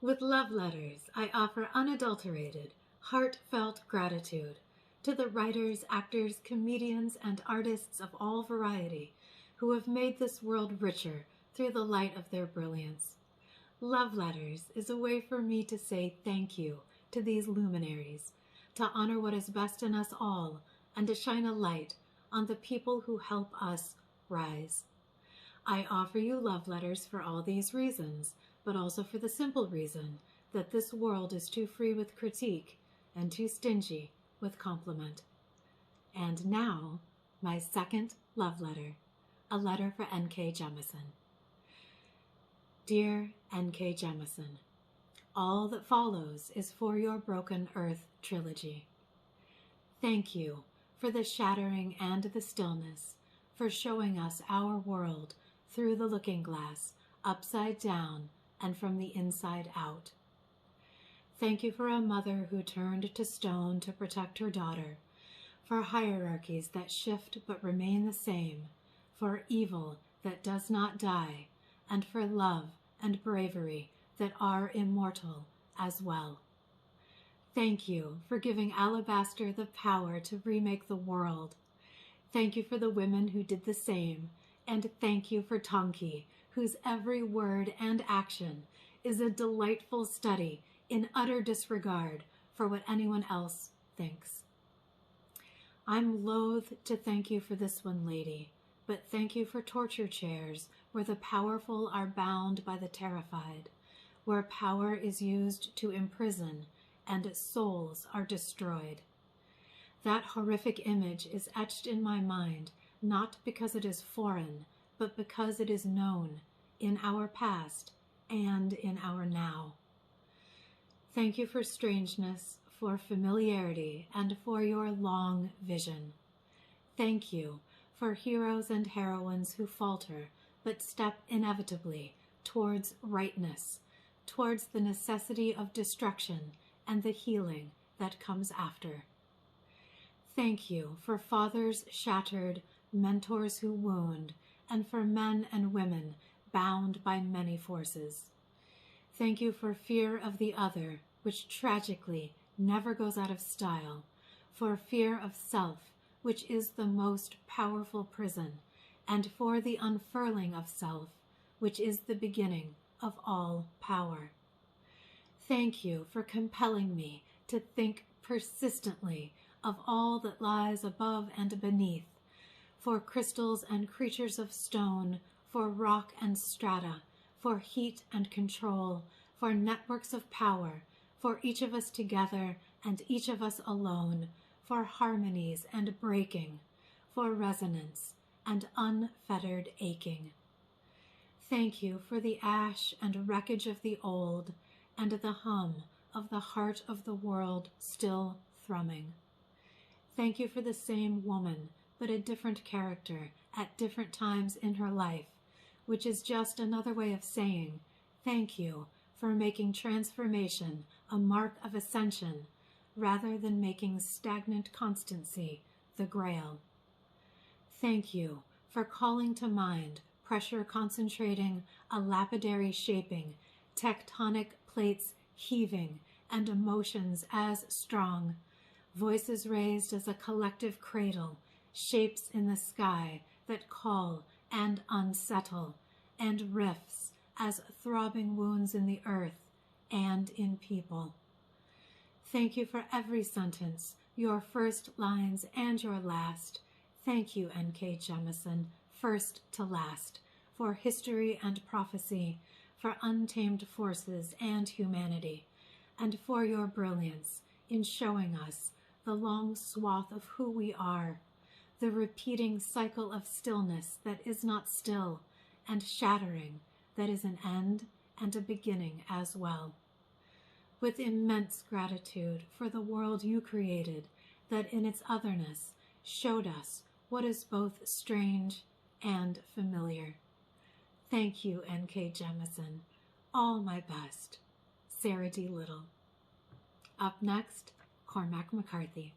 With love letters, I offer unadulterated, heartfelt gratitude to the writers, actors, comedians, and artists of all variety who have made this world richer through the light of their brilliance. Love letters is a way for me to say thank you to these luminaries, to honor what is best in us all, and to shine a light on the people who help us rise. I offer you love letters for all these reasons, but also for the simple reason that this world is too free with critique and too stingy with compliment. And now, my second love letter, a letter for N.K. Jemisin. Dear N.K. Jemisin, all that follows is for your Broken Earth Trilogy. Thank you for the shattering and the stillness, for showing us our world through the looking glass, upside down and from the inside out. Thank you for a mother who turned to stone to protect her daughter, for hierarchies that shift but remain the same, for evil that does not die, and for love and bravery that are immortal as well. Thank you for giving Alabaster the power to remake the world. Thank you for the women who did the same, and thank you for Tonkee, whose every word and action is a delightful study in utter disregard for what anyone else thinks. I'm loath to thank you for this one, lady, but thank you for torture chairs where the powerful are bound by the terrified, where power is used to imprison and souls are destroyed. That horrific image is etched in my mind, not because it is foreign, but because it is known in our past and in our now. Thank you for strangeness, for familiarity, and for your long vision. Thank you for heroes and heroines who falter, but step inevitably towards rightness, towards the necessity of destruction and the healing that comes after. Thank you for fathers shattered, mentors who wound, and for men and women bound by many forces. Thank you for fear of the other, which tragically never goes out of style, for fear of self, which is the most powerful prison, and for the unfurling of self, which is the beginning of all power. Thank you for compelling me to think persistently of all that lies above and beneath, for crystals and creatures of stone, for rock and strata, for heat and control, for networks of power, for each of us together and each of us alone, for harmonies and breaking, for resonance and unfettered aching. Thank you for the ash and wreckage of the old, and the hum of the heart of the world still thrumming. Thank you for the same woman, but a different character at different times in her life, which is just another way of saying thank you for making transformation a mark of ascension, rather than making stagnant constancy the grail. Thank you for calling to mind pressure concentrating, a lapidary shaping, tectonic plates heaving, and emotions as strong, voices raised as a collective cradle, shapes in the sky that call and unsettle, and rifts as throbbing wounds in the earth and in people. Thank you for every sentence, your first lines and your last. Thank you, N.K. Jemisin, first to last, for history and prophecy, for untamed forces and humanity, and for your brilliance in showing us the long swath of who we are, the repeating cycle of stillness that is not still, and shattering that is an end and a beginning as well. With immense gratitude for the world you created that in its otherness showed us what is both strange and familiar. Thank you, N.K. Jemisin. All my best. Sarah D. Little. Up next, Cormac McCarthy.